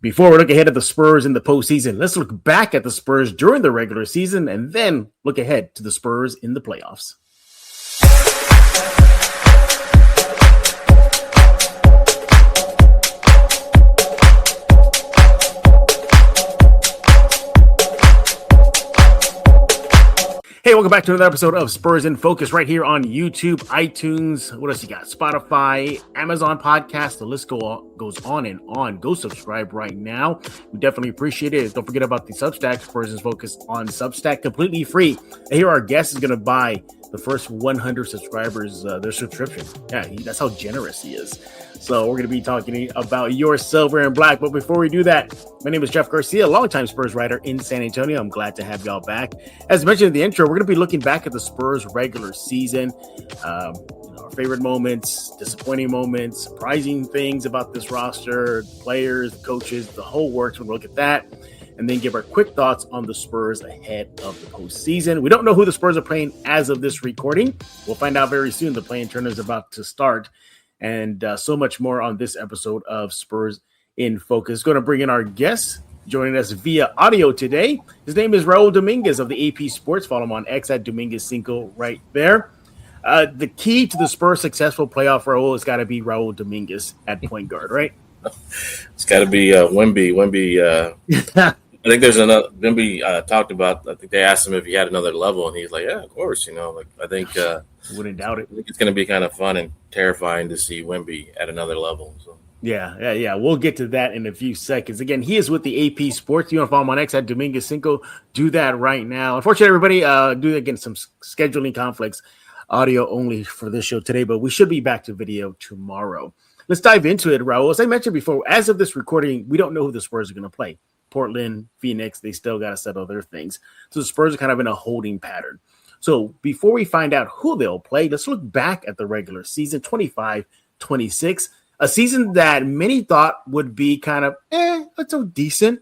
Before we look ahead at the Spurs in the postseason, let's look back at the Spurs during the regular season and then look ahead to the Spurs in the playoffs. Hey, welcome back to another episode of Spurs In Focus right here on YouTube, iTunes. What else you got? Spotify, Amazon Podcast. The list goes on and on. Go subscribe right now. We definitely appreciate it. Don't forget about the Substack, Spurs In Focus on Substack, completely free. And here our guest is going to buy the first 100 subscribers their subscription. Yeah, that's how generous he is. So we're going to be talking about your silver and black. But before we do that, my name is Jeff Garcia, longtime Spurs writer in San Antonio. I'm glad to have y'all back. As mentioned in the intro, we're going to be looking back at the Spurs regular season. Our favorite moments, disappointing moments, surprising things about this roster, players, coaches, the whole works. We're going to look at that and then give our quick thoughts on the Spurs ahead of the postseason. We don't know who the Spurs are playing as of this recording. We'll find out very soon. The play-in tournament is about to start. And so much more on this episode of Spurs In Focus. Going to bring in our guest joining us via audio today. His name is Raul Dominguez of the AP Sports. Follow him on X at Dominguez5 right there. The key to the Spurs' successful playoff, Raul, has got to be Raul Dominguez at point guard, right? It's got to be Wemby. Wemby. I think there's another. Wemby talked about. I think they asked him if he had another level, and he's like, "Yeah, of course." I think wouldn't doubt it. I think it's going to be kind of fun and terrifying to see Wemby at another level. So. Yeah. We'll get to that in a few seconds. Again, he is with the AP Sports. You want to follow him on X at Dominguez5? Do that right now. Unfortunately, everybody, do again some scheduling conflicts. Audio only for this show today, but we should be back to video tomorrow. Let's dive into it, Raul. As I mentioned before, as of this recording, we don't know who the Spurs are going to play. Portland, Phoenix, they still got to settle their things. So the Spurs are kind of in a holding pattern. So before we find out who they'll play, let's look back at the regular season, 25-26, a season that many thought would be kind of, it's so decent.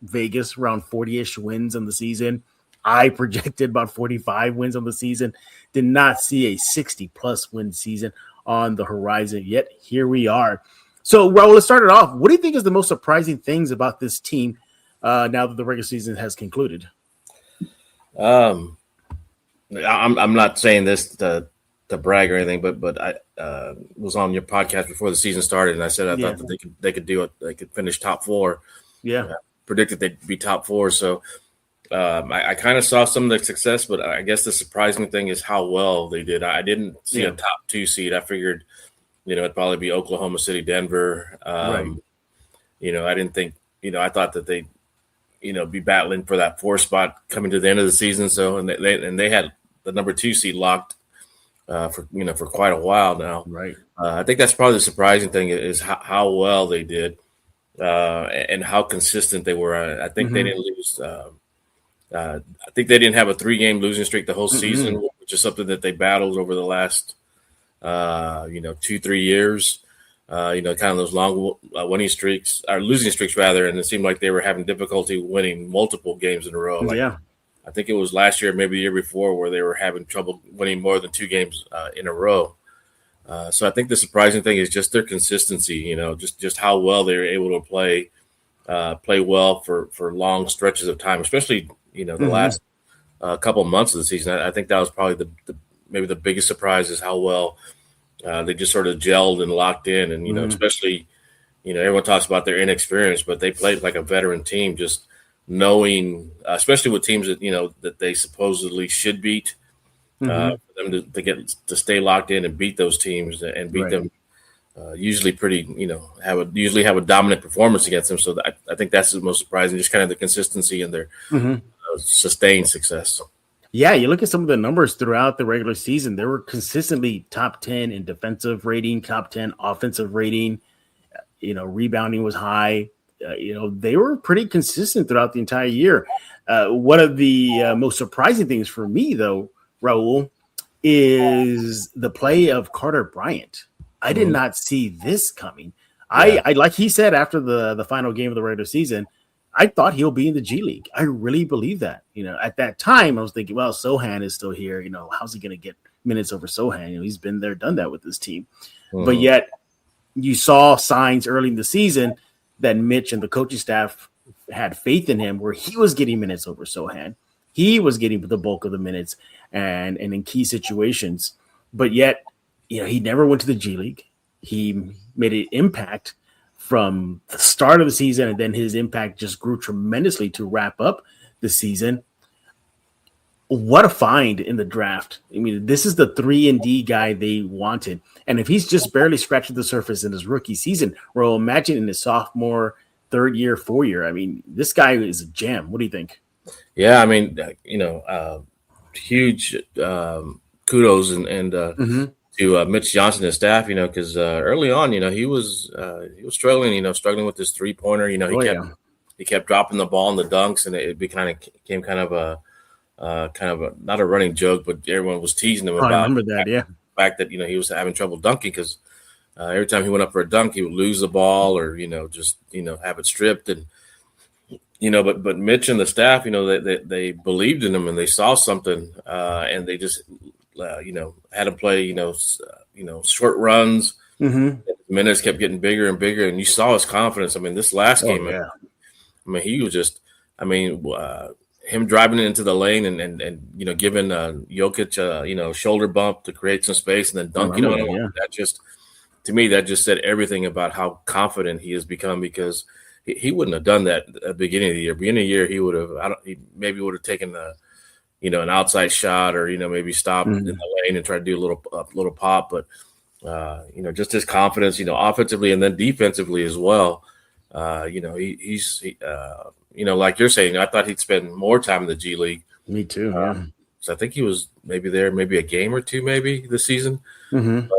Vegas around 40-ish wins on the season. I projected about 45 wins on the season. Did not see a 60-plus win season on the horizon yet. Here we are. So, Raul, let's start it off. What do you think is the most surprising things about this team now that the regular season has concluded? I'm not saying this to brag or anything, but I was on your podcast before the season started, and I said I thought that they could do it. They could finish top four. Yeah, predicted they'd be top four. So I kind of saw some of the success, but I guess the surprising thing is how well they did. I didn't see a top two seed. I figured, it'd probably be Oklahoma City, Denver. Right. I didn't think, I thought that they'd, be battling for that 4 spot coming to the end of the season. So, and they had the number 2 seed locked for quite a while now. Right. I think that's probably the surprising thing is how well they did and how consistent they were. I think they didn't lose. I think they didn't have a 3-game losing streak the whole season, which is something that they battled over the last 2-3 years. Kind of those long winning streaks or losing streaks rather, and it seemed like they were having difficulty winning multiple games in a row. I think it was last year, maybe the year before, where they were having trouble winning more than 2 games in a row. So I think the surprising thing is just their consistency. Just how well they were able to play well for long stretches of time, especially the last couple of months of the season. I think that was probably maybe the biggest surprise is how well they just sort of gelled and locked in. And, especially, everyone talks about their inexperience, but they played like a veteran team, just knowing, especially with teams that, that they supposedly should beat, for them to get to stay locked in and beat those teams and beat them. Usually usually have a dominant performance against them. So I think that's the most surprising, just kind of the consistency and their sustained success. Yeah, you look at some of the numbers throughout the regular season, they were consistently top 10 in defensive rating, top 10 offensive rating. Rebounding was high. They were pretty consistent throughout the entire year. One of the most surprising things for me, though, Raul, is the play of Carter Bryant. I did not see this coming. I like he said after the final game of the regular season, I thought he'll be in the G League. I really believe that. At that time, I was thinking, well, Sohan is still here. How's he going to get minutes over Sohan? He's been there, done that with this team. But yet, you saw signs early in the season that Mitch and the coaching staff had faith in him, where he was getting minutes over Sohan. He was getting the bulk of the minutes and in key situations. But yet, he never went to the G League. He made an impact from the start of the season, and then his impact just grew tremendously to wrap up the season. What a find in the draft. I mean, this is the 3-and-D guy they wanted. And if he's just barely scratching the surface in his rookie season, well, imagine in his sophomore, third year, 4 year. I mean, this guy is a gem. What do you think? Yeah, I mean, huge kudos and to Mitch Johnson and staff, because early on, he was struggling with his 3-pointer. He kept dropping the ball in the dunks, and it became kind of a not a running joke, but everyone was teasing him about. I remember that, the fact that he was having trouble dunking because every time he went up for a dunk, he would lose the ball or just have it stripped. And but Mitch and the staff, they believed in him and they saw something, and they just had him play short runs. Minutes kept getting bigger and bigger, and you saw his confidence. I mean, this last game, he was just, him driving into the lane and giving Jokic shoulder bump to create some space and then dunking on him. Yeah. That just, to me, that just said everything about how confident he has become, because he wouldn't have done that at the beginning of the year. Beginning of the year, he would have. He maybe would have taken an outside shot or maybe stopped in the lane and tried to do a little pop. But just his confidence, offensively and then defensively as well. He's like you're saying, I thought he'd spend more time in the G League. Me too. So I think he was maybe there, maybe a game or two, maybe this season. But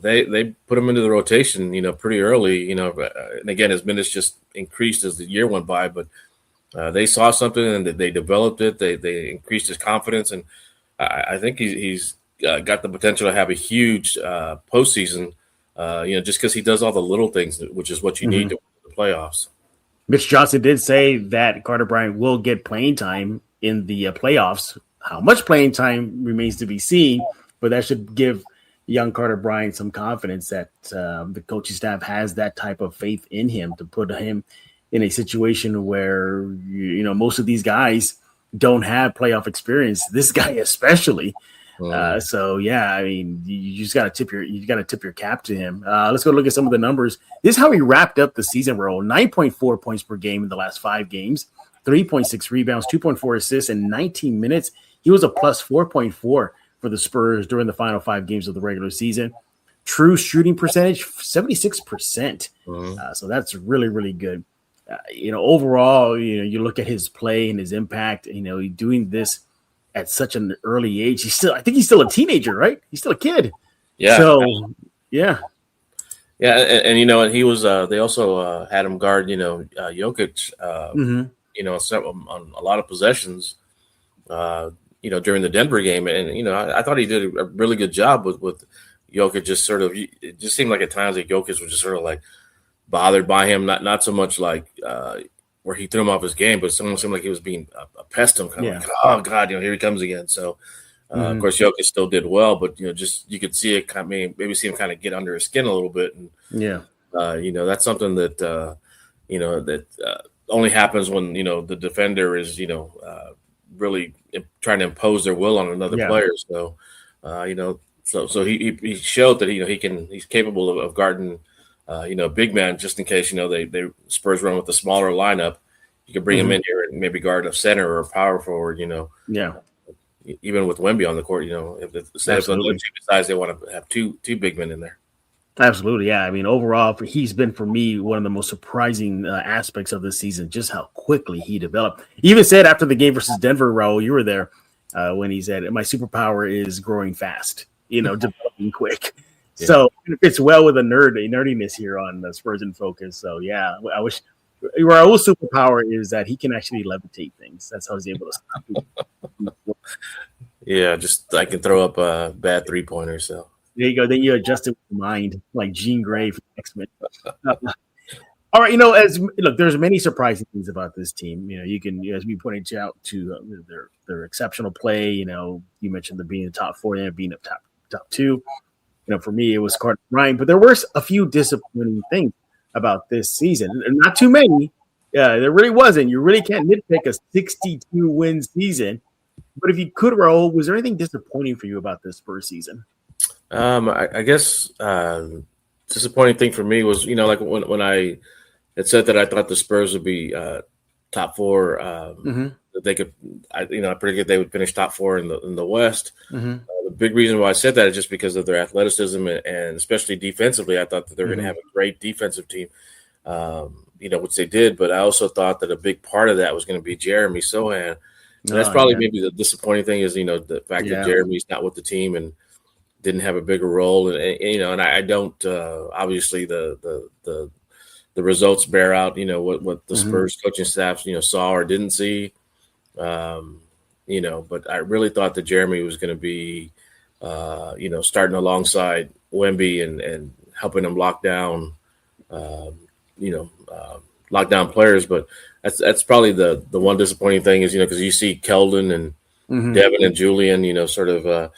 they put him into the rotation, pretty early. And again, his minutes just increased as the year went by. But they saw something and they developed it. They increased his confidence, and I think he's got the potential to have a huge postseason. Just because he does all the little things, which is what you need to win the playoffs. Mitch Johnson did say that Carter Bryant will get playing time in the playoffs. How much playing time remains to be seen, but that should give young Carter Bryant some confidence that the coaching staff has that type of faith in him to put him in a situation where, most of these guys don't have playoff experience. This guy especially. So yeah, I mean, you just got to tip your cap to him. Let's go look at some of the numbers. This is how he wrapped up the season, Raul. 9.4 points per game in the last 5 games, 3.6 rebounds, 2.4 assists in 19 minutes. He was a plus 4.4 for the Spurs during the final 5 games of the regular season. True shooting percentage, 76%. So that's really, really good. Overall, you look at his play and his impact, doing this at such an early age. I think he's still a teenager, right? He's still a kid. Yeah. So, yeah. Yeah. And he was, they also had him guard, Jokic, on a lot of possessions, during the Denver game. And, I thought he did a really good job with Jokic. Just sort of, it just seemed like at times that Jokic was just sort of like bothered by him. Not so much like, where he threw him off his game, but someone seemed like he was being a pest to him, kind of like, oh God, here he comes again. So, of course, Jokic still did well, but just you could see it maybe see him kind of get under his skin a little bit, and that's something that that only happens when the defender is really trying to impose their will on another player. So, so he showed that he's capable of guarding. Big man, just in case, they Spurs run with a smaller lineup. You can bring him in here and maybe guard a center or a power forward, even with Wemby on the court, if the size, they want to have two big men in there. Absolutely. Yeah. I mean, overall, he's been, for me, one of the most surprising aspects of this season, just how quickly he developed. He even said after the game versus Denver, Raul, you were there, when he said, my superpower is growing fast, developing quick. Yeah. So it fits well with the nerdiness here on the Spurs in Focus. So yeah, I wish Raul's superpower is that he can actually levitate things. That's how he's able to stop people. Yeah, just I can throw up a bad 3-pointer. So there you go. Then you adjust it with your mind, like Jean Grey from X-Men. All right, there's many surprising things about this team. You can, as we pointed out, to their exceptional play. You mentioned them being the top 4, and being a top 2. For me, it was Carter Bryant, but there were a few disappointing things. about this season. Not too many. There really wasn't. You really can't nitpick a 62-win season. But if you could, Raul, was there anything disappointing for you about this Spurs season? I guess disappointing thing for me was, like when I had said that I thought the Spurs would be top four, that they could, I predicted they would finish top four in the West. The big reason why I said that is just because of their athleticism and especially defensively. I thought that they were going to have a great defensive team, which they did. But I also thought that a big part of that was going to be Jeremy Sohan. And that's probably maybe the disappointing thing is, the fact that Jeremy's not with the team and didn't have a bigger role. And I don't, obviously the results bear out, what the Spurs coaching staff, saw or didn't see. But I really thought that Jeremy was going to be, starting alongside Wemby and helping them lock down players. But that's probably the one disappointing thing is, because you see Keldon and Devin and Julian, sort of,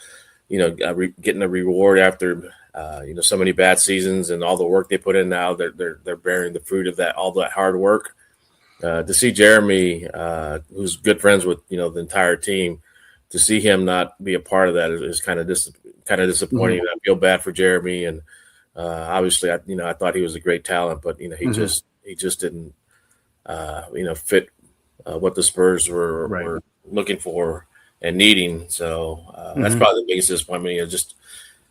getting a reward after, so many bad seasons and all the work they put in now. They're bearing the fruit of that, all that hard work. To see Jeremy, who's good friends with the entire team, to see him not be a part of that is kind of disappointing. I feel bad for Jeremy, and obviously, I thought he was a great talent, but he just didn't fit what the Spurs were looking for and needing. So that's probably the biggest disappointment. Just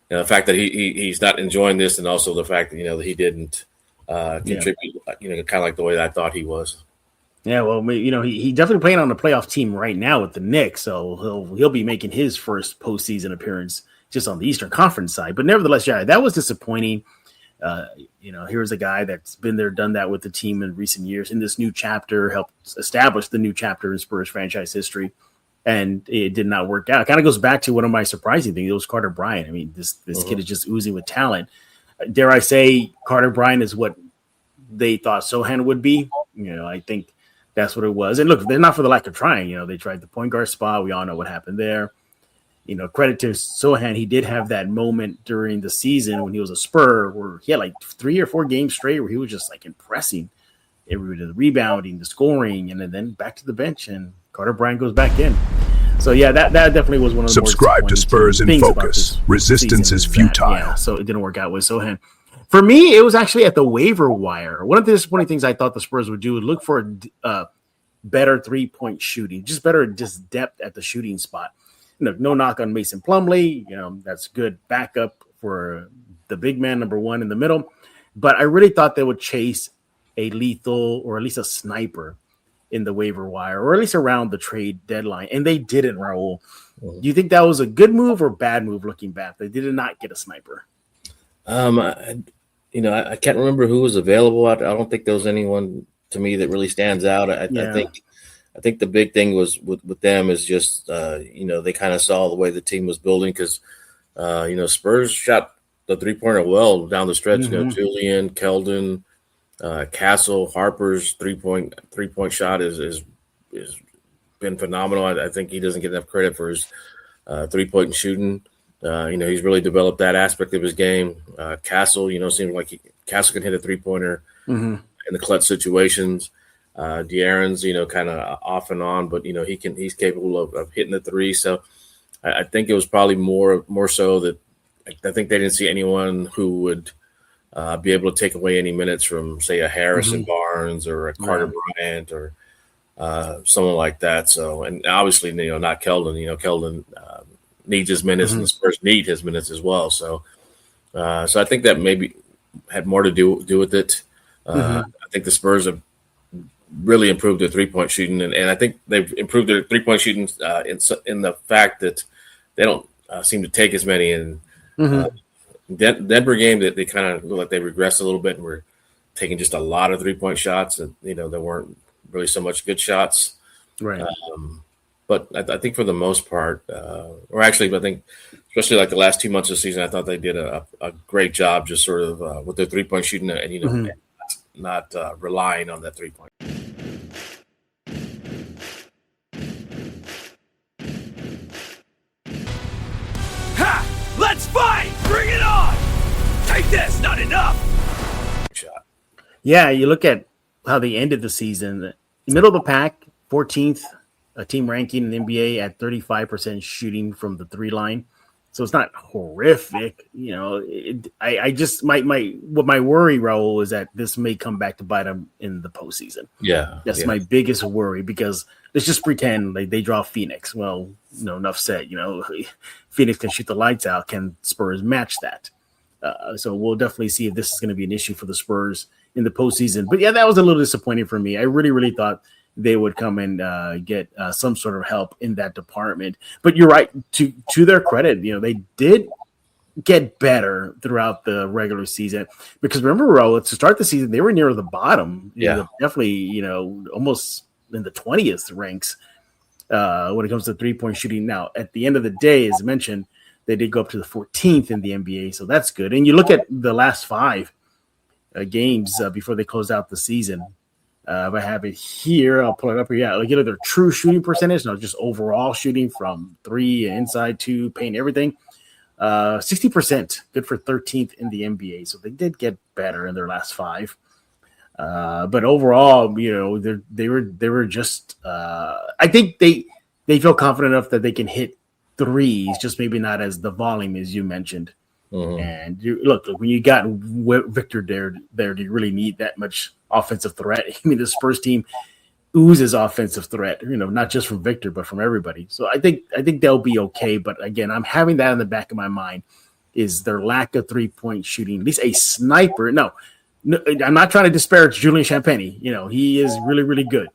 the fact that he's not enjoying this, and also the fact that that he didn't contribute. Kind of like the way that I thought he was. Yeah, well, he definitely playing on the playoff team right now with the Knicks, so he'll be making his first postseason appearance just on the Eastern Conference side. But nevertheless, that was disappointing. Here's a guy that's been there, done that with the team in recent years. In this new chapter, helped establish the new chapter in Spurs franchise history, and it did not work out. It kind of goes back to one of my surprising things. It was Carter Bryant. I mean, this kid is just oozing with talent. Dare I say, Carter Bryant is what they thought Sohan would be. I think that's what it was. And look, they're not for the lack of trying. They tried the point guard spot. We all know what happened there. Credit to Sohan. He did have that moment during the season when he was a Spur where he had like 3 or 4 games straight where he was just like impressing everybody, the rebounding, the scoring, and then back to the bench, and Carter Bryant goes back in. So, that definitely was one of the Subscribe to Spurs in Focus. Resistance is futile. So it didn't work out with Sohan. For me, it was actually at the waiver wire. One of the disappointing things I thought the Spurs would do would look for better 3-point shooting, just better depth at the shooting spot. No knock on Mason Plumlee. That's good backup for the big man, number one in the middle. But I really thought they would chase a lethal or at least a sniper in the waiver wire, or at least around the trade deadline. And they didn't, Raul. Do you think that was a good move or bad move looking back? They did not get a sniper. I can't remember who was available. I don't think there was anyone to me that really stands out. I think the big thing was with them is just, they kind of saw the way the team was building because, Spurs shot the 3-pointer well down the stretch. Julian, Keldon, Castle, Harper's three-point shot is been phenomenal. I think he doesn't get enough credit for his 3-point shooting. He's really developed that aspect of his game. Castle, seems like Castle can hit a 3-pointer in the clutch situations. De'Aaron's, kind of off and on, but he's capable of hitting the 3. So I think it was probably more so that I think they didn't see anyone who would be able to take away any minutes from, say, a Harrison Barnes or a Carter Bryant or someone like that. So, and obviously, not Keldon. Keldon needs his minutes, and the Spurs need his minutes as well. So, I think that maybe had more to do with it. I think the Spurs have really improved their 3-point shooting, and I think they've improved their 3-point shooting in the fact that they don't seem to take as many. And Denver game, that they kind of look like they regressed a little bit and were taking just a lot of 3-point shots, and there weren't really so much good shots. Right. But I think for the most part, I think especially like the last 2 months of the season, I thought they did a great job just sort of with their 3-point shooting and not relying on that 3-point. Ha! Let's fight! Bring it on! Take this! Not enough! Shot. Yeah, you look at how they ended the season, middle of the pack, 14th team ranking in the NBA at 35% shooting from the three line. So it's not horrific, I just my worry, Raul, is that this may come back to bite them in the postseason. Yeah, That's my biggest worry, because let's just pretend like they draw Phoenix. Well, enough said. Phoenix can shoot the lights out. Can Spurs match that? So we'll definitely see if this is going to be an issue for the Spurs in the postseason. But yeah, that was a little disappointing for me. I really thought they would come and get some sort of help in that department. But you're right. To their credit, they did get better throughout the regular season, because remember, Raul, to start the season, they were near the bottom. Definitely, almost in the 20th ranks when it comes to 3-point shooting. Now, at the end of the day, as mentioned, they did go up to the 14th in the NBA, so that's good. And you look at the last 5 games before they closed out the season. If I have it here, I'll pull it up here. Yeah, their true shooting percentage, not just overall shooting from 3, inside 2, paint, everything. 60%, good for 13th in the NBA. So they did get better in their last 5. But overall, they were just. I think they feel confident enough that they can hit threes, just maybe not as the volume as you mentioned. Mm-hmm. And look, when you got Victor there, do you really need that much offensive threat? I mean, the Spurs team oozes offensive threat, not just from Victor, but from everybody. So I think they'll be okay. But again, I'm having that in the back of my mind, is their lack of 3-point shooting, at least a sniper. No, I'm not trying to disparage Julian Champagny. He is really good.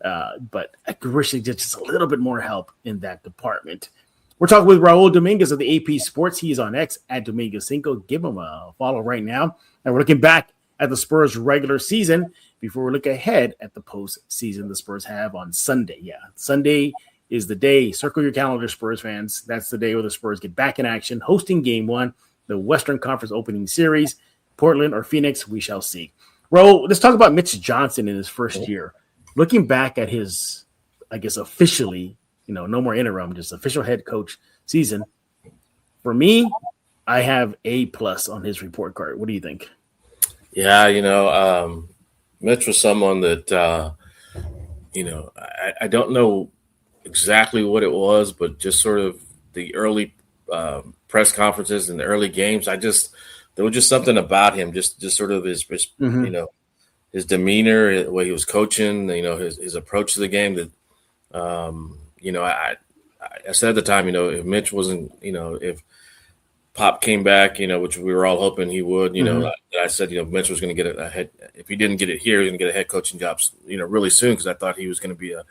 But I could wish they did just a little bit more help in that department. We're talking with Raul Dominguez of the AP Sports. He is on X at Dominguez5. Give him a follow right now. And we're looking back at the Spurs regular season before we look ahead at the postseason the Spurs have on Sunday. Yeah, Sunday is the day. Circle your calendar, Spurs fans. That's the day where the Spurs get back in action, hosting Game 1, the Western Conference opening series. Portland or Phoenix, we shall see. Raul, let's talk about Mitch Johnson in his first year. Looking back at his, I guess, officially, no more interim, just official head coach season. For me, I have A+ on his report card. What do you think? Yeah, Mitch was someone that, I don't know exactly what it was, but just sort of the early press conferences and the early games, there was just something about him, just sort of his mm-hmm. His demeanor, the way he was coaching, his approach to the game that, I said at the time, if Mitch wasn't, if Pop came back, which we were all hoping he would, mm-hmm. I said, Mitch was going to get a head. If he didn't get it here, he was going to get a head coaching job, really soon, because I thought he was going to be a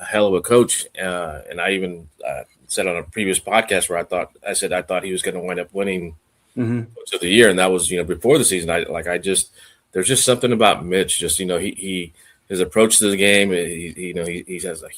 hell of a coach. And I even said on a previous podcast where I thought he was going to wind up winning mm-hmm. Coach of the Year, and that was before the season. There's just something about Mitch, just his approach to the game. He has a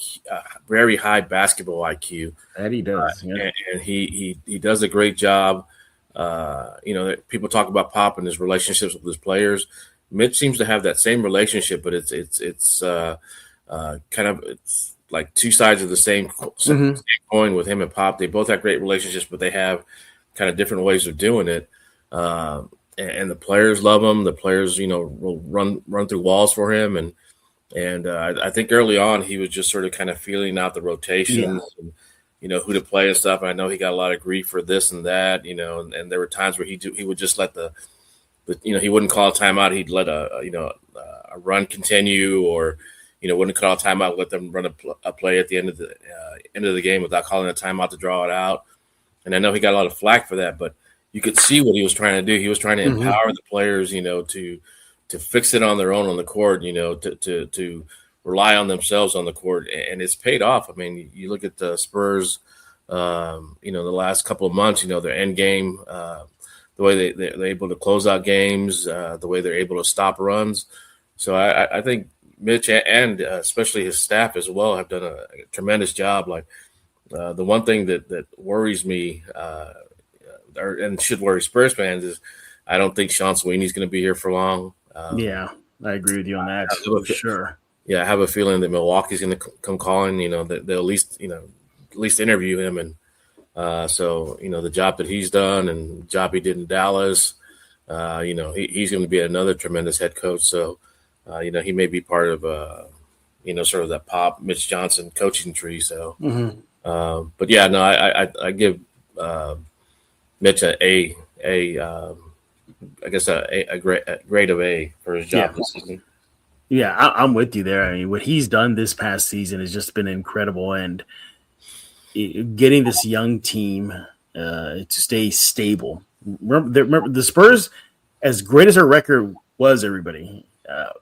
very high basketball IQ. That he does, yeah. And he does a great job. People talk about Pop and his relationships with his players. Mitch seems to have that same relationship, but it's kind of it's like two sides of the same coin with him and Pop. They both have great relationships, but they have kind of different ways of doing it. And the players love him. The players, will run through walls for him, and I think early on he was just sort of kind of feeling out the rotations, and, who to play and stuff. And I know he got a lot of grief for this and that, and there were times where he would just let he wouldn't call a timeout. He'd let a run continue, or wouldn't call a timeout, let them run a play at the end of the game without calling a timeout to draw it out. And I know he got a lot of flack for that, but you could see what he was trying to do. He was trying to empower the players, to fix it on their own on the court, to rely on themselves on the court, and it's paid off. I mean, you look at the Spurs, the last couple of months, their end game, the way they're able to close out games, the way they're able to stop runs. So I think Mitch and especially his staff as well have done a tremendous job. Like the one thing that worries me, and should worry Spurs fans, is I don't think Sean Sweeney's going to be here for long. Yeah, I agree with you on that for sure. Yeah, I have a feeling that Milwaukee's going to come calling. That they'll at least interview him, and so the job that he's done and the job he did in Dallas, he's going to be another tremendous head coach. So, he may be part of, sort of that Pop Mitch Johnson coaching tree. So, but yeah, no, I give Mitch a grade of A for his job this season. Yeah, I'm with you there. I mean, what he's done this past season has just been incredible, and getting this young team to stay stable. Remember the Spurs, as great as their record was, everybody,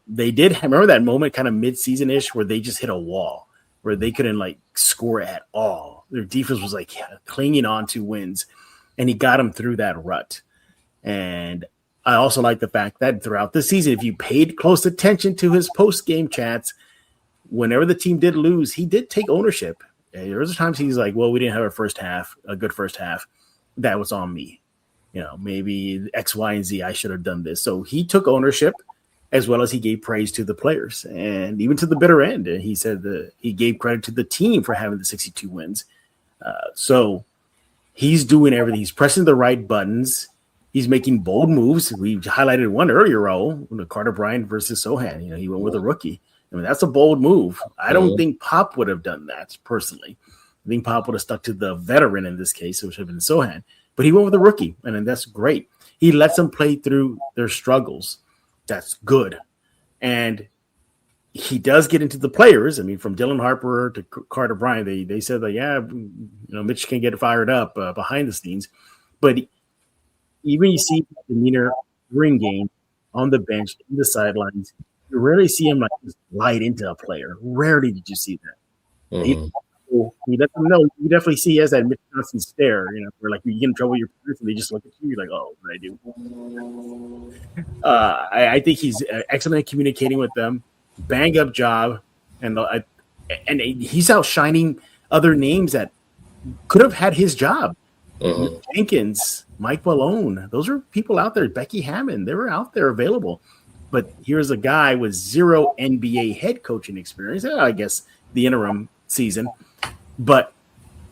they did remember that moment kind of mid-season-ish where they just hit a wall, where they couldn't score at all. Their defense was clinging on to wins, and he got them through that rut. And I also like the fact that throughout the season, if you paid close attention to his post-game chats, whenever the team did lose, he did take ownership. There was times he's like, well, we didn't have a good first half. That was on me. Maybe X, Y, and Z, I should have done this. So he took ownership, as well as he gave praise to the players. And even to the bitter end, he said that he gave credit to the team for having the 62 wins. So he's doing everything. He's pressing the right buttons. He's making bold moves. We highlighted one earlier, Raul, Carter Bryant versus Sohan. He went with a rookie. I mean, that's a bold move. I don't think Pop would have done that personally. I think Pop would have stuck to the veteran in this case, which would have been Sohan. But he went with a rookie, and that's great. He lets them play through their struggles. That's good. And he does get into the players. I mean, from Dylan Harper to Carter Bryant, they said Mitch can get fired up behind the scenes. But even you see the demeanor during game, on the bench, in the sidelines, you rarely see him just light into a player. Rarely did you see that. He lets them know. You definitely see he has that Mitch Johnson stare, where you get in trouble with your parents and they just look at you. You're like, oh, what did I do? I think he's excellent at communicating with them. Bang up job, and he's outshining other names that could have had his job. Jenkins, Mike Malone, those are people out there. Becky Hammond, they were out there available. But here's a guy with 0 NBA head coaching experience. I guess the interim season. But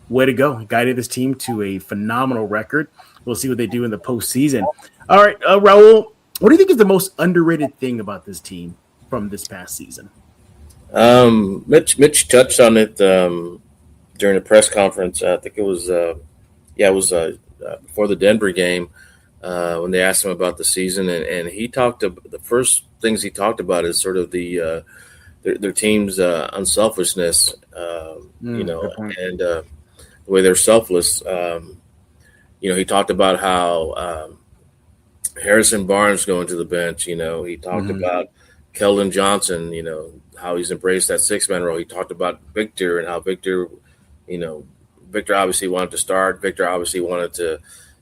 way to go. Guided this team to a phenomenal record. We'll see what they do in the postseason. All right, Raul, what do you think is the most underrated thing about this team from this past season? Mitch touched on it during the press conference. I think it was before the Denver game when they asked him about the season, and he talked about the first things he talked about is sort of their team's unselfishness, and the way they're selfless. He talked about how Harrison Barnes going to the bench. He talked about Keldon Johnson. How he's embraced that 6-man role. He talked about Victor and how Victor obviously wanted to start. Victor obviously wanted to,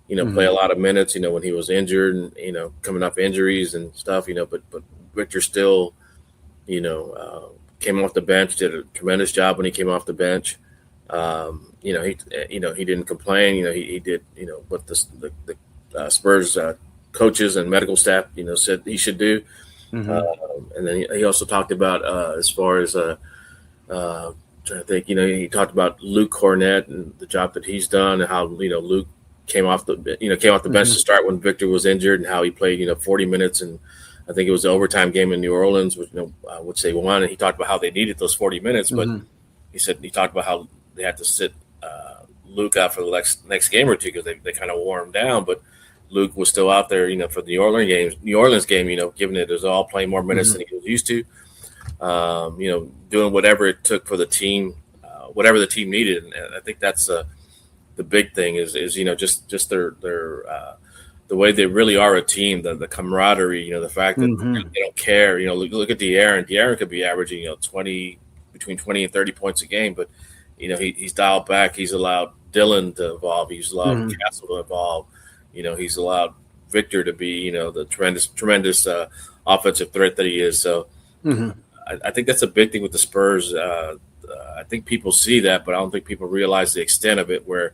play a lot of minutes, when he was injured and, coming off injuries and stuff, but Victor still, came off the bench, did a tremendous job when he came off the bench. He didn't complain, he did, what the Spurs coaches and medical staff, said he should do. And then he also talked about as far as trying to think, he talked about Luke Cornett and the job that he's done, and how Luke came off the bench to start when Victor was injured, and how he played 40 minutes, and I think it was the overtime game in New Orleans, which they won. And he talked about how they needed those 40 minutes, but he talked about how they had to sit Luke out for the next game or two because they kind of wore him down, but Luke was still out there, for the New Orleans game, given it his all, playing more minutes than he was used to. Doing whatever it took for the team, whatever the team needed. And I think that's the big thing is just their the way they really are a team, the camaraderie, the fact that they don't care. Look at De'Aaron. De'Aaron could be averaging, between 20 and 30 points a game, but he's dialed back. He's allowed Dylan to evolve. He's allowed Castle to evolve. He's allowed Victor to be, the tremendous offensive threat that he is. So. I think that's a big thing with the Spurs. I think people see that, but I don't think people realize the extent of it, where,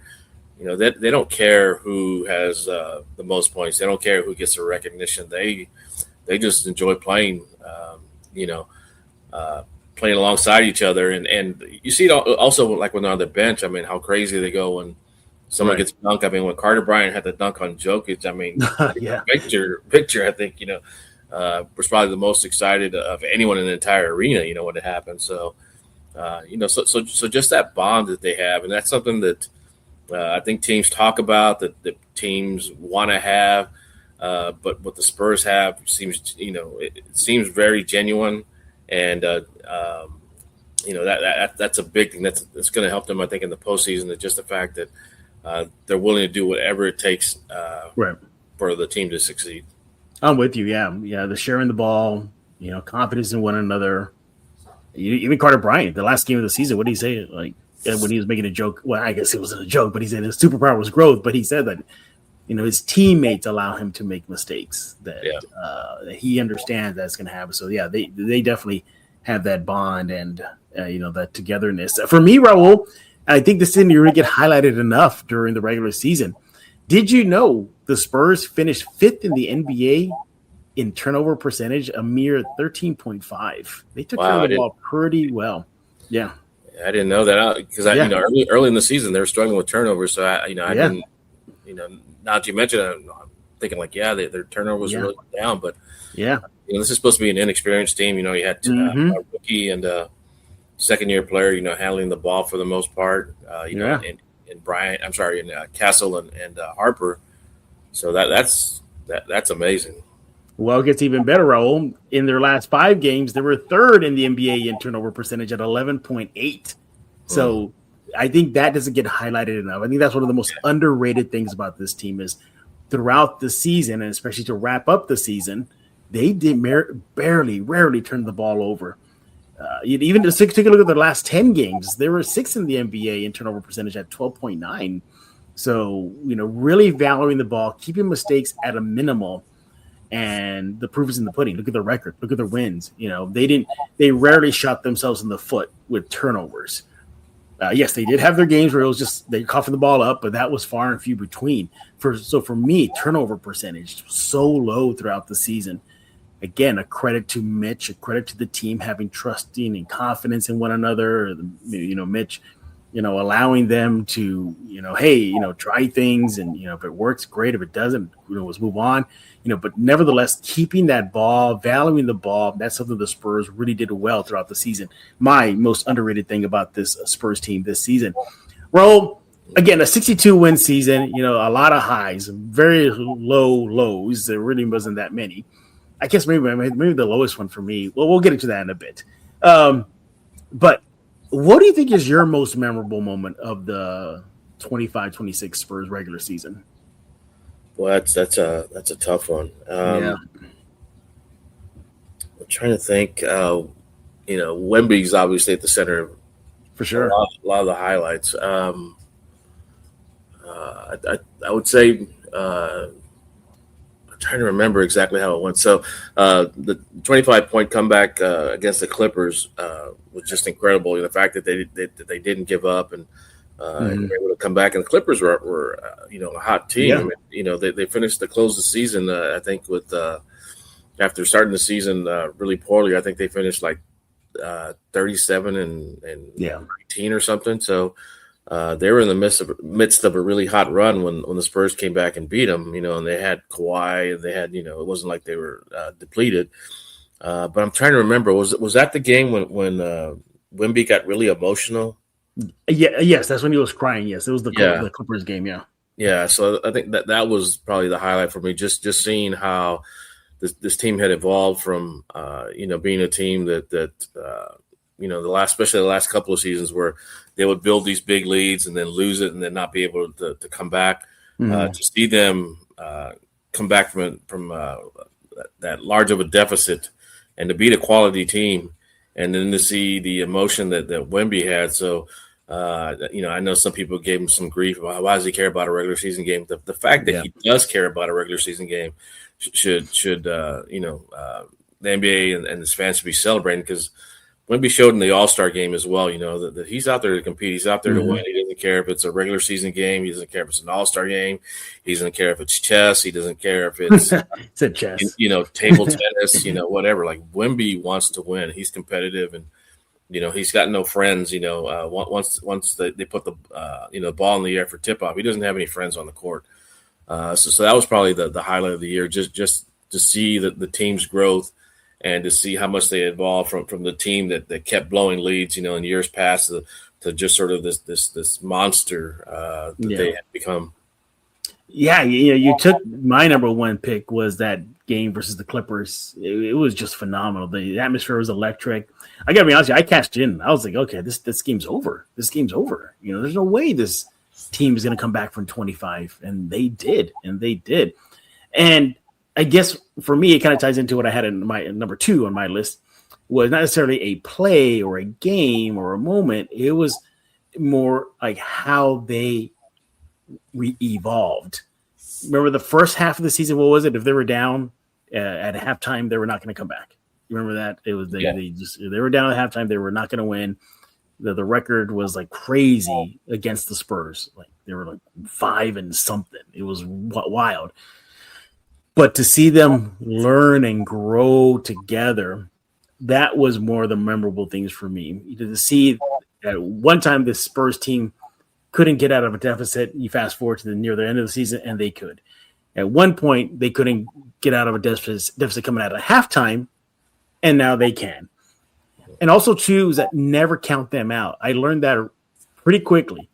they don't care who has the most points. They don't care who gets the recognition. They just enjoy playing, playing alongside each other. And you see it also like when they're on the bench. I mean, how crazy they go when, someone gets dunked. I mean, when Carter Bryant had the dunk on Jokic, I mean, picture, I think, was probably the most excited of anyone in the entire arena, when it happened. So, so just that bond that they have, and that's something that I think teams talk about, that teams want to have, but what the Spurs have seems, it seems very genuine, and that's a big thing. That's going to help them, I think, in the postseason. That just the fact that they're willing to do whatever it takes for the team to succeed. I'm with you. Yeah. The sharing the ball, confidence in one another. Even Carter Bryant, the last game of the season, what did he say? Like when he was making a joke. Well, I guess it wasn't a joke, but he said his superpower was growth. But he said that his teammates allow him to make mistakes. That he understands that's going to happen. So yeah, they definitely have that bond and that togetherness. For me, Raul, I think this didn't really get highlighted enough during the regular season. Did you know the Spurs finished 5th in the NBA in turnover percentage, a mere 13.5? They took care of the ball pretty well. Yeah. I didn't know that because early in the season they were struggling with turnovers. So I didn't, now that you mentioned it, I'm thinking like, their turnover was really down, but this is supposed to be an inexperienced team. You had a rookie and second-year player, handling the ball for the most part. And Bryant, and Castle and Harper. So that's amazing. Well, it gets even better, Raul. In their last 5 games, they were 3rd in the NBA in turnover percentage at 11.8. So I think that doesn't get highlighted enough. I think that's one of the most underrated things about this team is throughout the season, and especially to wrap up the season, they did rarely turn the ball over. Even to take a look at the last 10 games, they were 6th in the NBA in turnover percentage at 12.9. So, really valuing the ball, keeping mistakes at a minimal, and the proof is in the pudding. Look at their record. Look at their wins. They rarely shot themselves in the foot with turnovers. Yes, they did have their games where it was just they coughing the ball up, but that was far and few between. So for me, turnover percentage was so low throughout the season. Again, a credit to Mitch, a credit to the team having trusting and confidence in one another. Mitch, allowing them to, try things, and if it works, great. If it doesn't, let's move on. But nevertheless, keeping that ball, valuing the ball, that's something the Spurs really did well throughout the season. My most underrated thing about this Spurs team this season. Raul, again, a 62-win season. A lot of highs, very low lows. There really wasn't that many. I guess maybe the lowest one for me. Well, we'll get into that in a bit. But what do you think is your most memorable moment of the 25-26 Spurs regular season? Well, that's a tough one. I'm trying to think. Wemby's obviously at the center for sure. A lot of the highlights. I would say. Trying to remember exactly how it went. So the 25-point comeback against the Clippers was just incredible. The fact that they didn't give up and were able to come back, and the Clippers were a hot team. Yeah. They finished to close the season. I think with after starting the season really poorly, I think they finished like 37 and 19 or something. So. They were in the midst of a really hot run when the Spurs came back and beat them, and they had Kawhi, and they had, it wasn't like they were depleted. But I'm trying to remember, was that the game when Wemby got really emotional? Yeah, yes, that's when he was crying. Yes, it was the Clippers game. Yeah. Yeah, so I think that was probably the highlight for me, just seeing how this team had evolved from being a team that especially the last couple of seasons where they would build these big leads and then lose it and then not be able to come back. To see them come back from that large of a deficit and to beat a quality team, and then to see the emotion that Wemby had. So, I know some people gave him some grief about why does he care about a regular season game. The fact that he does care about a regular season game should the NBA and his fans should be celebrating, because Wemby showed in the All-Star game as well, that he's out there to compete. He's out there to win. He doesn't care if it's a regular season game. He doesn't care if it's an All-Star game. He doesn't care if it's chess. He doesn't care if it's it's a chess. Table tennis, whatever. Like, Wemby wants to win. He's competitive, and he's got no friends. Once they put the ball in the air for tip off, he doesn't have any friends on the court. So that was probably the highlight of the year, just to see the team's growth and to see how much they evolved from the team that kept blowing leads, in years past to just sort of this monster that they had become. Yeah, you took my number one pick was that game versus the Clippers. It was just phenomenal. The atmosphere was electric. I gotta be honest with you, I cashed in. I was like, okay, this game's over. This game's over. There's no way this team is gonna come back from 25, and they did. And I guess for me, it kind of ties into what I had in my number 2 on my list. Was not necessarily a play or a game or a moment. It was more like how they evolved. Remember the first half of the season? What was it? If they were down at halftime, they were not going to come back. You remember that? It was they were down at halftime. They were not going to win. The record was like crazy against the Spurs. Like they were like 5 and something. It was wild. But to see them learn and grow together, that was more of the memorable things for me. To see at one time the Spurs team couldn't get out of a deficit. You fast forward to near the end of the season, and they could. At one point, they couldn't get out of a deficit coming out of halftime, and now they can. And also, too, is that never count them out. I learned that pretty quickly.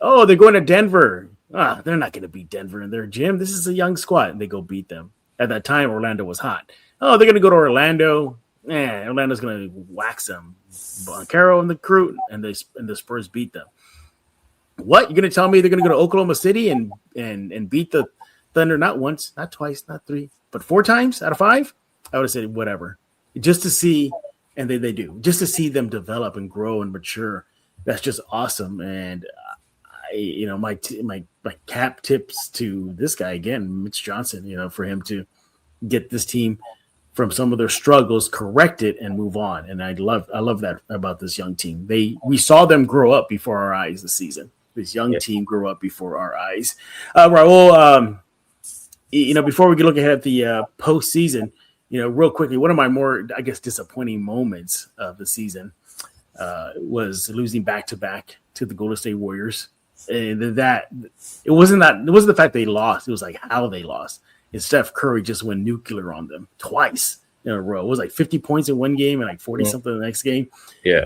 Oh, they're going to Denver. They're not going to beat Denver in their gym. This is a young squad, and they go beat them. At that time, Orlando was hot. Oh, they're going to go to Orlando. Orlando's going to wax them. Boncaro and the crew, and the Spurs beat them. What? You're going to tell me they're going to go to Oklahoma City and beat the Thunder not once, not twice, not 3, but 4 times out of 5? I would have said whatever. Just to see, and they do, just to see them develop and grow and mature. That's just awesome. And my cap tips to this guy again, Mitch Johnson, for him to get this team from some of their struggles, correct it, and move on. And I love that about this young team. We saw them grow up before our eyes this season. This young team grew up before our eyes. Raul, before we can look ahead at the postseason, real quickly, one of my more, I guess, disappointing moments of the season was losing back-to-back to the Golden State Warriors. And that it wasn't the fact they lost. It was like how they lost. And Steph Curry just went nuclear on them twice in a row. It was like 50 points in one game and like 40 something the next game. Yeah,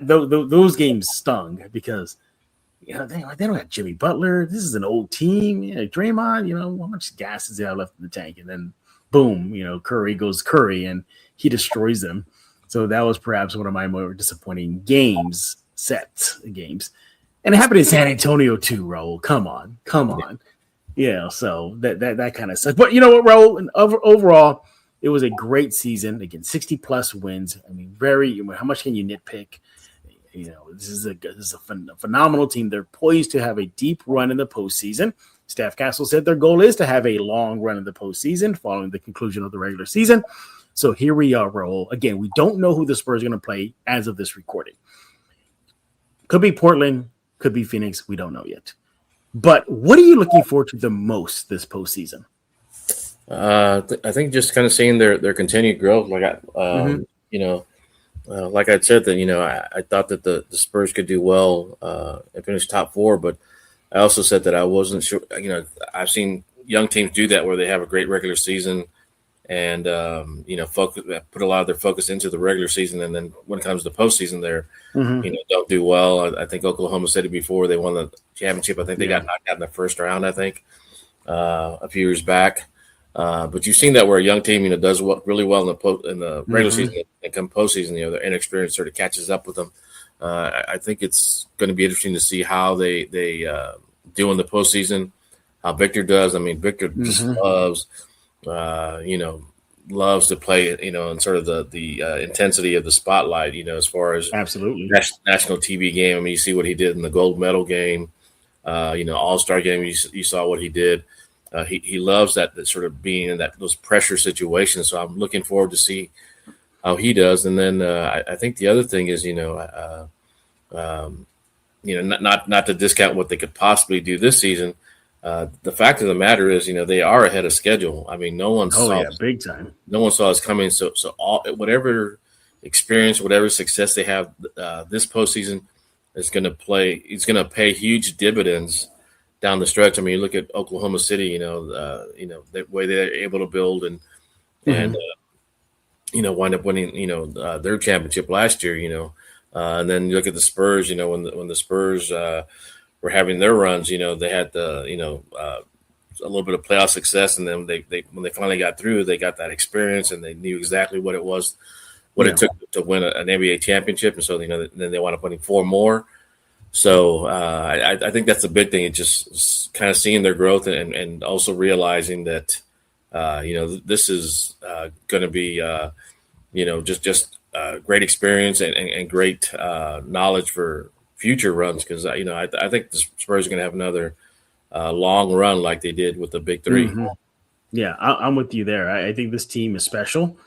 those games stung because they don't have Jimmy Butler. This is an old team. Draymond, how much gas is there left in the tank? And then boom, Curry goes Curry and he destroys them. So that was perhaps one of my more disappointing games. And it happened in San Antonio too, Raul. Come on. So that kind of sucks. But you know what, Raul? And overall, it was a great season. Again, 60 plus wins. I mean, how much can you nitpick? This is a phenomenal team. They're poised to have a deep run in the postseason. Staff Castle said their goal is to have a long run in the postseason following the conclusion of the regular season. So here we are, Raul. Again, we don't know who the Spurs are going to play as of this recording. Could be Portland, could be Phoenix. We don't know yet. But what are you looking forward to the most this postseason? I think just kind of seeing their continued growth. Like like I said, that I thought that the Spurs could do well and finish top 4, but I also said that I wasn't sure. I've seen young teams do that where they have a great regular season and put a lot of their focus into the regular season, and then when it comes to postseason, don't do well. I think Oklahoma City before they won the championship. I think they got knocked out in the first round. I think a few years back. But you've seen that where a young team, does really well in the regular season, and come postseason, their inexperience sort of catches up with them. I think it's going to be interesting to see how they do in the postseason. How Victor does. I mean, Victor just loves to play, in sort of the intensity of the spotlight. As far as absolutely national TV game. I mean, you see what he did in the gold medal game. All-Star game. You saw what he did. He loves that sort of being in those pressure situations. So I'm looking forward to see how he does. And then I think the other thing is, not to discount what they could possibly do this season. The fact of the matter is, they are ahead of schedule. I mean, no one saw big time. No one saw us coming. So all whatever experience, whatever success they have this postseason is going to it's going to pay huge dividends down the stretch. I mean, you look at Oklahoma City, the way they're able to build and wind up winning, their championship last year, and then you look at the Spurs, when the Spurs were having their runs, they had a little bit of playoff success, and then they when they finally got through, they got that experience and they knew exactly what it was, it took to win an NBA championship, and so then they wound up winning 4 more. So I think that's the big thing. It's just kind of seeing their growth and also realizing that this is going to be just great experience and great knowledge for future runs, because I think the Spurs are going to have another long run like they did with the Big Three. Mm-hmm. Yeah, I'm with you there. I think this team is special.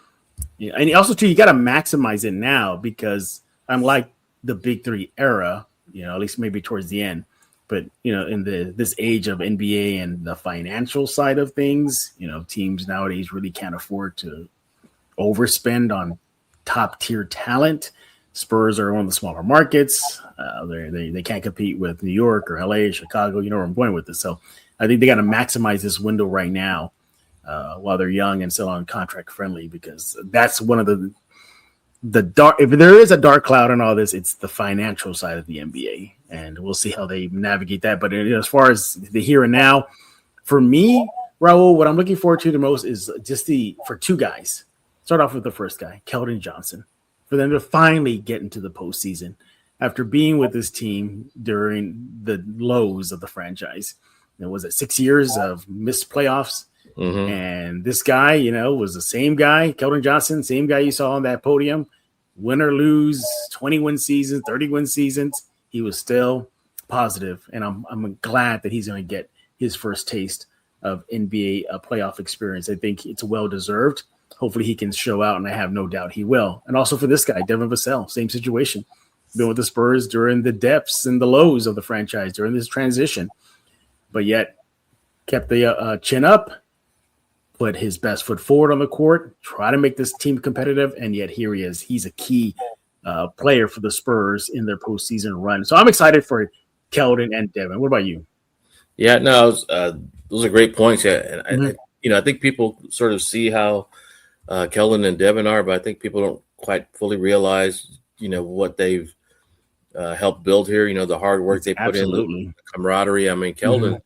Yeah, and also too, you got to maximize it now, because unlike the Big Three era, at least maybe towards the end, but in this age of NBA and the financial side of things, teams nowadays really can't afford to overspend on top tier talent. Spurs are one of the smaller markets. They can't compete with New York or LA, Chicago. You know where I'm going with this. So I think they got to maximize this window right now while they're young and still on contract friendly, because that's one of the dark. If there is a dark cloud in all this, it's the financial side of the NBA, and we'll see how they navigate that. But as far as the here and now, for me, Raul, what I'm looking forward to the most is just for 2 guys. Start off with the first guy, Keldon Johnson, for them to finally get into the postseason after being with this team during the lows of the franchise. Was it 6 years of missed playoffs? Mm-hmm. And this guy, was the same guy, Keldon Johnson, same guy you saw on that podium, win or lose, 21 seasons, 31 seasons. He was still positive, and I'm glad that he's going to get his first taste of NBA playoff experience. I think it's well deserved. Hopefully he can show out, and I have no doubt he will. And also for this guy, Devin Vassell, same situation. Been with the Spurs during the depths and the lows of the franchise during this transition, but yet kept the chin up, put his best foot forward on the court, try to make this team competitive, and yet here he is. He's a key player for the Spurs in their postseason run. So I'm excited for Keldon and Devin. What about you? Yeah, no, those are great points. Yeah, and I think people sort of see how Keldon and Devin are, but I think people don't quite fully realize, what they've helped build here. The hard work they put in, the camaraderie. I mean, Keldon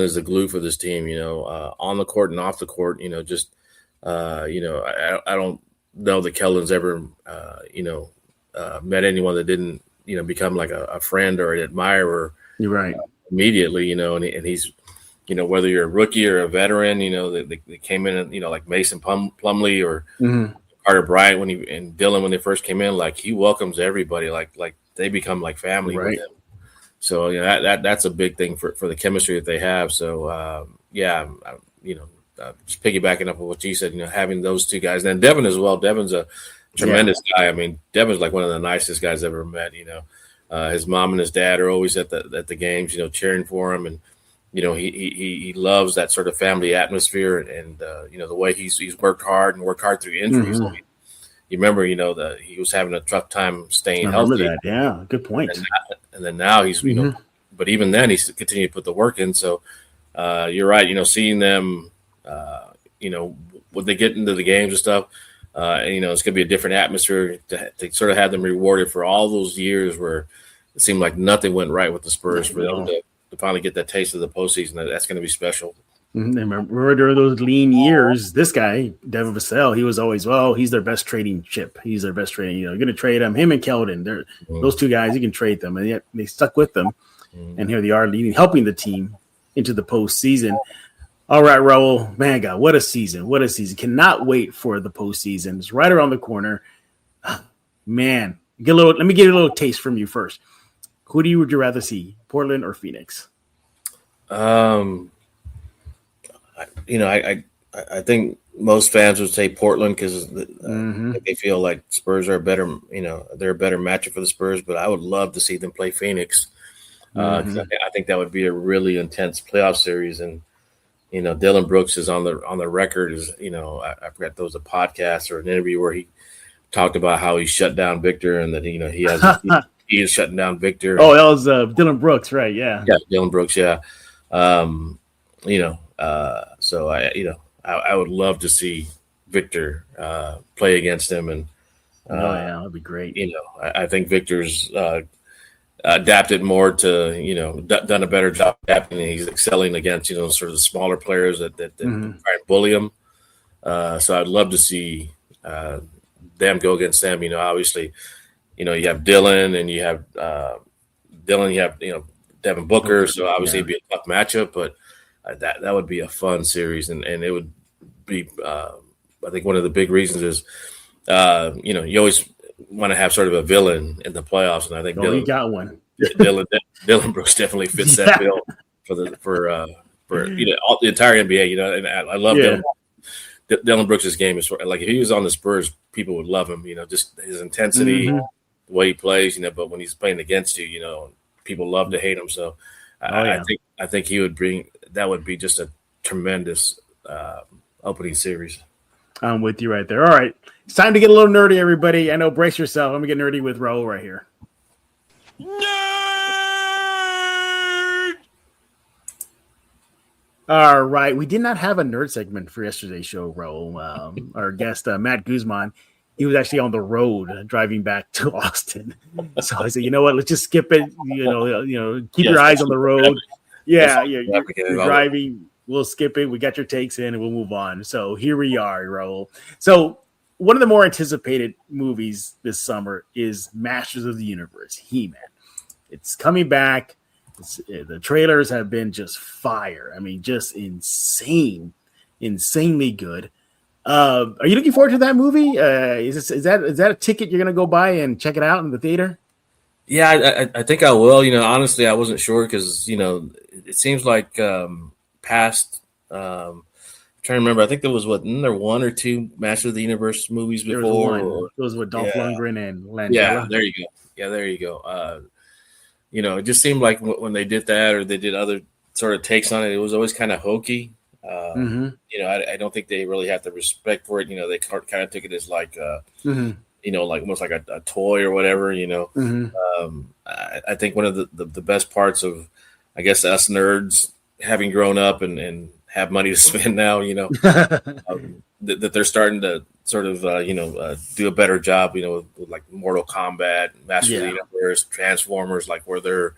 is the glue for this team. On the court and off the court. I don't know that Keldon's ever met anyone that didn't become like a friend or an admirer. You're right. Immediately, and he's. Whether you're a rookie or a veteran, they came in, like Mason Plumlee or Carter Bryant and Dylan when they first came in, like he welcomes everybody, like they become like family with him. So that's a big thing for the chemistry that they have. So just piggybacking up on what you said, having those 2 guys, and then Devin as well. Devin's a tremendous guy. I mean, Devin's like one of the nicest guys I've ever met. His mom and his dad are always at the games, cheering for him, and he loves that sort of family atmosphere, and the way he's worked hard through injuries. Mm-hmm. I mean, you remember, he was having a tough time staying healthy. That. Yeah, good point. And then now he's, but even then he's continued to put the work in. So you're right. Seeing them, when they get into the games and stuff, it's going to be a different atmosphere to sort of have them rewarded for all those years where it seemed like nothing went right with the Spurs. For them to finally get that taste of the postseason, that's going to be special. Mm-hmm. Remember during those lean years, this guy, Devin Vassell, he was always, he's their best trading chip. He's their best trading. You're going to trade him and Keldon. Those 2 guys, you can trade them. And yet they stuck with them. And here they are helping the team into the postseason. All right, Raul, man, God, what a season. What a season. Cannot wait for the postseason. It's right around the corner. Man, let me get a little taste from you first. Would you rather see, Portland or Phoenix? I think most fans would say Portland because they feel like Spurs are better. They're a better matchup for the Spurs. But I would love to see them play Phoenix. I think that would be a really intense playoff series. And Dylan Brooks is on the record. I forgot there was a podcast or an interview where he talked about how he shut down Victor and that he is shutting down Victor. Oh, that was Dylan Brooks, right? Yeah, Dylan Brooks. Yeah, so I would love to see Victor play against him, and that'd be great. I think Victor's adapted more to done a better job adapting. He's excelling against sort of the smaller players that try and bully him. So I'd love to see them go against them. Obviously, you have Dylan and you have Devin Booker. So obviously it'd be a tough matchup, but that would be a fun series, and it would be. I think one of the big reasons is, you always want to have sort of a villain in the playoffs, and I think Dylan got one. Dylan Brooks definitely fits that bill for all, the entire NBA. And I love Dylan Brooks' game is like if he was on the Spurs, people would love him. Just his intensity, the way he plays. But when he's playing against you, people love to hate him. So I think he would bring that would be just a tremendous opening series. I'm with you right there. All right. It's time to get a little nerdy, everybody. I know, brace yourself. I'm going to get nerdy with Raul right here. Nerd! All right. We did not have a nerd segment for yesterday's show, Raul. Our guest, Matt Guzman, he was actually on the road driving back to Austin. So I said, you know what? Let's just skip it. Keep your eyes on the road. Yeah, you're driving. We'll skip it. We got your takes in, and we'll move on. So here we are, Raul. So one of the more anticipated movies this summer is Masters of the Universe, He-Man. It's coming back. The trailers have been just fire. I mean, just insanely good. Are you looking forward to that movie? Is that a ticket you're going to go buy and check it out in the theater? Yeah, I think I will. Honestly, I wasn't sure because, it seems like past I'm trying to remember. I think there was one or two Masters of the Universe movies before. It was with Dolph Lundgren and Landella. Yeah, there you go. There you go. It just seemed like when they did that or they did other sort of takes on it, it was always kind of hokey. I don't think they really have the respect for it. They kind of took it as like, like almost like a toy or whatever. I think one of the best parts of, I guess, us nerds having grown up and have money to spend now, that they're starting to sort of, do a better job, with like Mortal Kombat, Master of the Universe, Transformers, like where they're,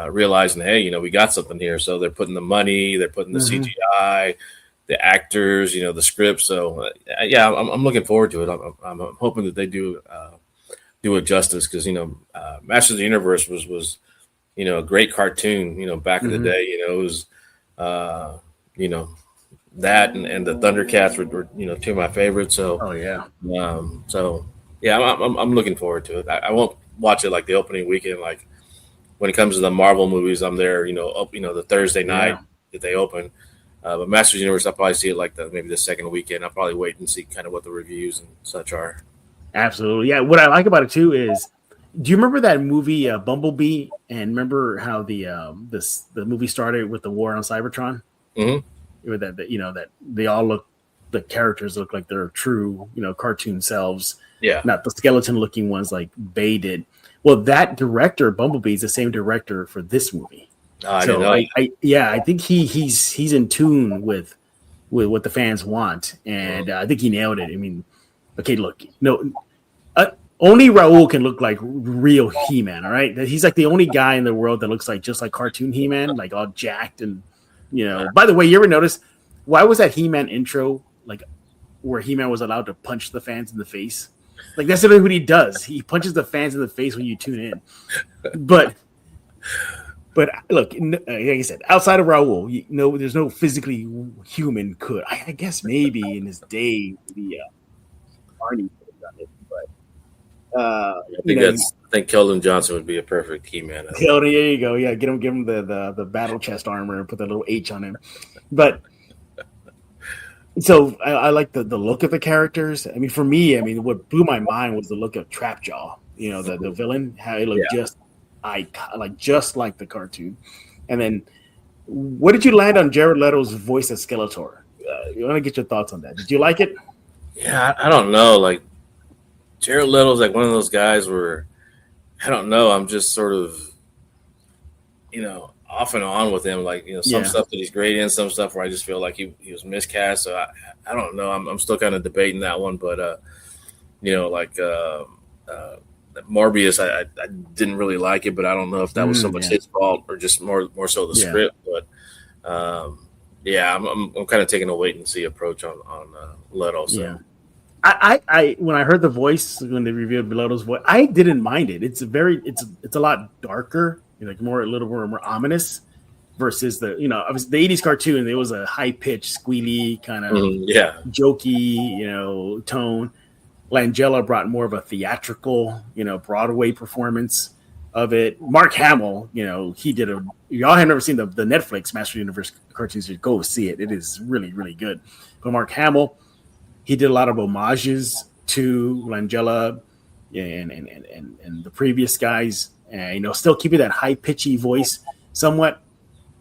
realizing, hey, we got something here. So they're putting the money, they're putting the CGI, the actors, the script. So I'm looking forward to it. I'm hoping that they do it justice because, Master of the Universe was a great cartoon, back in the day, it was, that and the Thundercats were two of my favorites. So, I'm looking forward to it. I won't watch it like the opening weekend. Like when it comes to the Marvel movies, I'm there, the Thursday night that they open. But Masters of the Universe, I'll probably see it like maybe the second weekend. I'll probably wait and see kind of what the reviews and such are. Absolutely. Yeah. What I like about it too is, do you remember that movie Bumblebee? And remember how the movie started with the war on Cybertron? Mm-hmm. That they all the characters look like their true, cartoon selves. Yeah. Not the skeleton looking ones like Bay did. Well, that director, Bumblebee, is the same director for this movie. I didn't know. I think he's in tune with what the fans want, and I think he nailed it. I mean, okay, look, only Raul can look like real He-Man, all right? He's like the only guy in the world that looks like just like cartoon He-Man, like all jacked and, By the way, you ever notice, why was that He-Man intro like where He-Man was allowed to punch the fans in the face? Like that's what he does. He punches the fans in the face when you tune in. But look, like I said, outside of Raul, there's no physically human could. I guess maybe in his day, the Arnie could have done it, but I think Keldon Johnson would be a perfect He-Man. Keldon, there you go. Yeah, give him the battle chest armor and put the little H on him. But so I like the look of the characters. I mean, for me, what blew my mind was the look of Trapjaw. The villain, how he looked just like the cartoon. And then, what did you land on Jared Leto's voice as Skeletor? You want to get your thoughts on that? Did you like it? Yeah, I don't know. Like, Jared Leto's like one of those guys where I don't know. I'm just sort of, off and on with him. Like, some stuff that he's great in, some stuff where I just feel like he was miscast. So I don't know. I'm still kind of debating that one, but Morbius, I didn't really like it, but I don't know if that was so much his fault or just more so the script. But I'm kind of taking a wait and see approach on Leto. So. Yeah. I when I heard the voice when they revealed Leto's voice, I didn't mind it. It's a lot darker, a little more ominous versus obviously the 80s cartoon. There was a high pitched, squealy kind of jokey, tone. Langella brought more of a theatrical, Broadway performance of it. Mark Hamill, he did y'all have never seen the Netflix Master Universe cartoon series. Go see it. It is really, really good. But Mark Hamill, he did a lot of homages to Langella and the previous guys, and still keeping that high pitchy voice somewhat.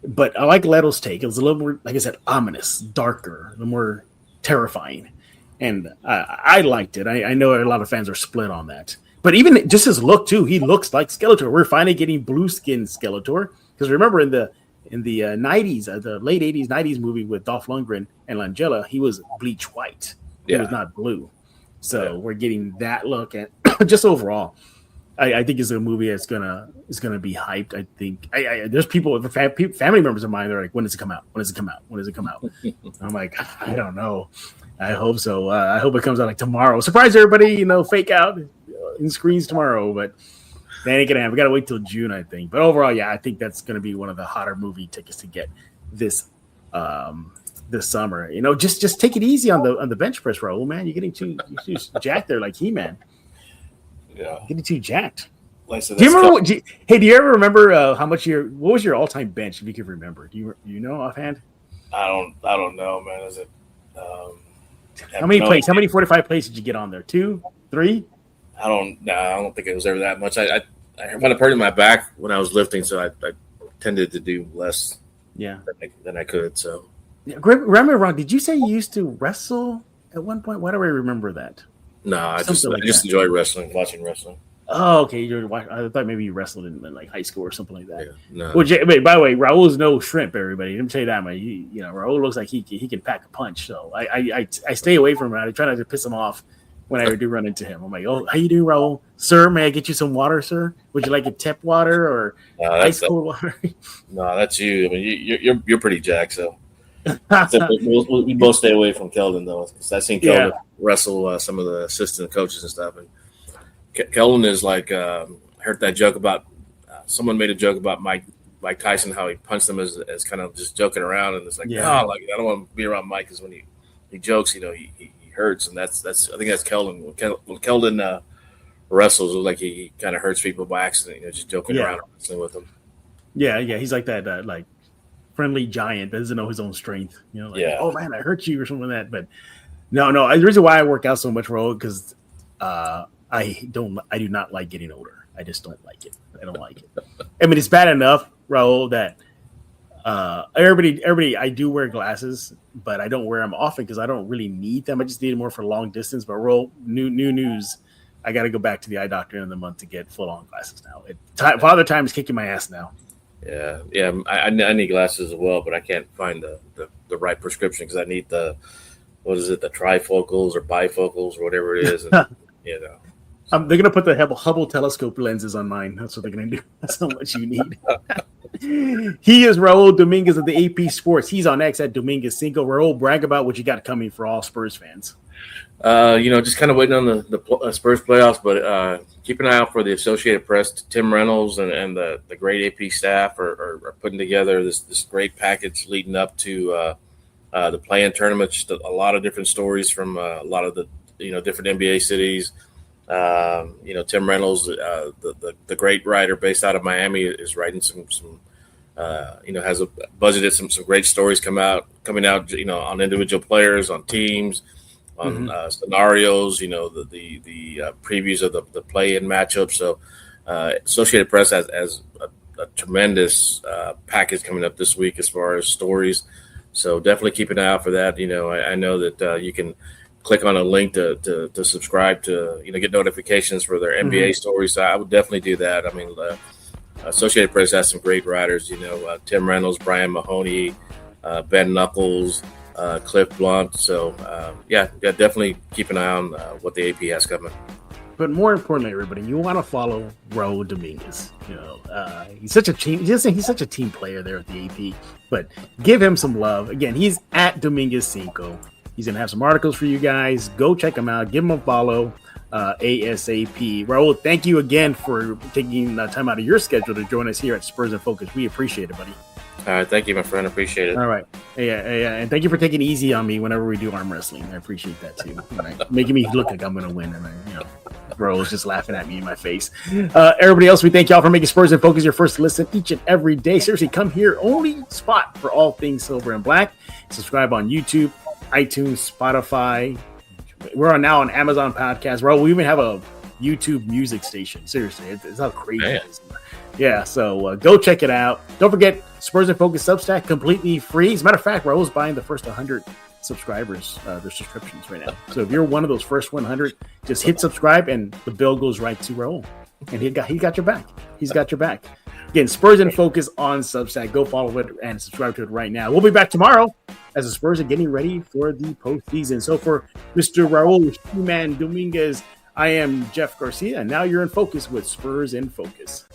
But I like Leto's take. It was a little more, like I said, ominous, darker, a little more terrifying. And I liked it. I know a lot of fans are split on that. But even just his look too, he looks like Skeletor. We're finally getting blue skin Skeletor, because remember in the 90s, the late 80s, 90s movie with Dolph Lundgren and Langella, he was bleach white. He was not blue. So we're getting that look. And just overall, I think it's a movie that's gonna be hyped. I think there's people, family members of mine, they're like, when does it come out? When does it come out? When does it come out? I'm like, I don't know. I hope so. I hope it comes out like tomorrow. Surprise everybody, fake out in screens tomorrow. But that ain't gonna happen. We gotta wait till June, I think. But overall, I think that's gonna be one of the hotter movie tickets to get this summer. Just take it easy on the bench press, Raul, man. You're getting too jacked there like He-Man. Yeah. Getting too jacked. Like, so do you remember do you ever remember what was your all-time bench, if you can remember? Do you know offhand? I don't know, man. Is it how many plays? How many 45 plays did you get on there? 2, 3? I don't think it was ever that much. I had a hurt in my back when I was lifting, so I tended to do less than I could. So remember, Ron, did you say you used to wrestle at one point? Why do I remember that? No, I just enjoy wrestling, watching wrestling. Oh, okay. I thought maybe you wrestled in like high school or something like that. Yeah, no. Well, wait, by the way, Raul's no shrimp, everybody. Let me tell you that much. Raul looks like he can pack a punch. So I stay away from him. I try not to piss him off when I do run into him. I'm like, oh, how you doing, Raul? Sir, may I get you some water, sir? Would you like a tep water or ice cold water? No, that's you. I mean, you're pretty jacked, so. we both stay away from Keldon, though, because I've seen Keldon wrestle some of the assistant coaches and stuff. And Keldon is like, I heard that joke about someone made a joke about Mike Tyson, how he punched him as kind of just joking around, and it's like, I don't want to be around Mike because when he jokes, he hurts, and that's I think that's Keldon. When Keldon wrestles, it was like he kind of hurts people by accident, just joking around and wrestling with them. Yeah, he's like that, like friendly giant that doesn't know his own strength. Oh man, I hurt you or something like that. But no. The reason why I work out so much, Raul, because I do not like getting older. I just don't like it. I don't like it. I mean, it's bad enough, Raul, that everybody. I do wear glasses, but I don't wear them often because I don't really need them. I just need them more for long distance. But Raul, new news. I got to go back to the eye doctor in the month to get full-on glasses now. Father Time is kicking my ass now. Yeah. I need glasses as well, but I can't find the right prescription because I need the trifocals or bifocals or whatever it is. And, they're gonna put the Hubble telescope lenses on mine. That's what they're gonna do. That's how much you need. He is Raul Dominguez of the AP Sports. He's on X at Dominguez5. Raul, brag about what you got coming for all Spurs fans. Just kind of waiting on the Spurs playoffs, but keep an eye out for the Associated Press. Tim Reynolds and the great AP staff are putting together this great package leading up to the play-in tournament. Just a lot of different stories from a lot of the different NBA cities. Tim Reynolds, the great writer based out of Miami, is writing some has budgeted some great stories coming out on individual players, on teams, on scenarios, the previews of the play-in matchup. So Associated Press has a tremendous package coming up this week as far as stories. So definitely keep an eye out for that. I know that you can click on a link to subscribe to, get notifications for their NBA stories. So I would definitely do that. I mean, Associated Press has some great writers, Tim Reynolds, Brian Mahoney, Ben Knuckles, Cliff Blunt. So, definitely keep an eye on what the AP has coming. But more importantly, everybody, you want to follow Raul Dominguez. He's such a team. He's such a team player there at the AP. But give him some love. Again, he's at Dominguez Cinco. He's gonna have some articles for you guys. Go check him out. Give him a follow. ASAP. Raul, thank you again for taking time out of your schedule to join us here at Spurs in Focus. We appreciate it, buddy. All right, thank you, my friend. Appreciate it. All right, yeah, and thank you for taking it easy on me whenever we do arm wrestling. I appreciate that too. Right? Making me look like I'm gonna win, and Raul's just laughing at me in my face. Everybody else, we thank y'all for making Spurs in Focus your first listen each and every day. Seriously, come here, only spot for all things silver and black. Subscribe on YouTube, iTunes, Spotify. We're now on Amazon Podcast. We even have a YouTube music station. Seriously, it's how crazy it is. Yeah, so go check it out. Don't forget, Spurs in Focus Substack, completely free. As a matter of fact, Raul's buying the first 100 subscribers, their subscriptions right now. So if you're one of those first 100, just hit subscribe and the bill goes right to Raul. And he got your back. He's got your back. Again, Spurs in Focus on Substack. Go follow it and subscribe to it right now. We'll be back tomorrow as the Spurs are getting ready for the postseason. So for Mr. Raul He-Man Dominguez, I am Jeff Garcia, and now you're in focus with Spurs in Focus.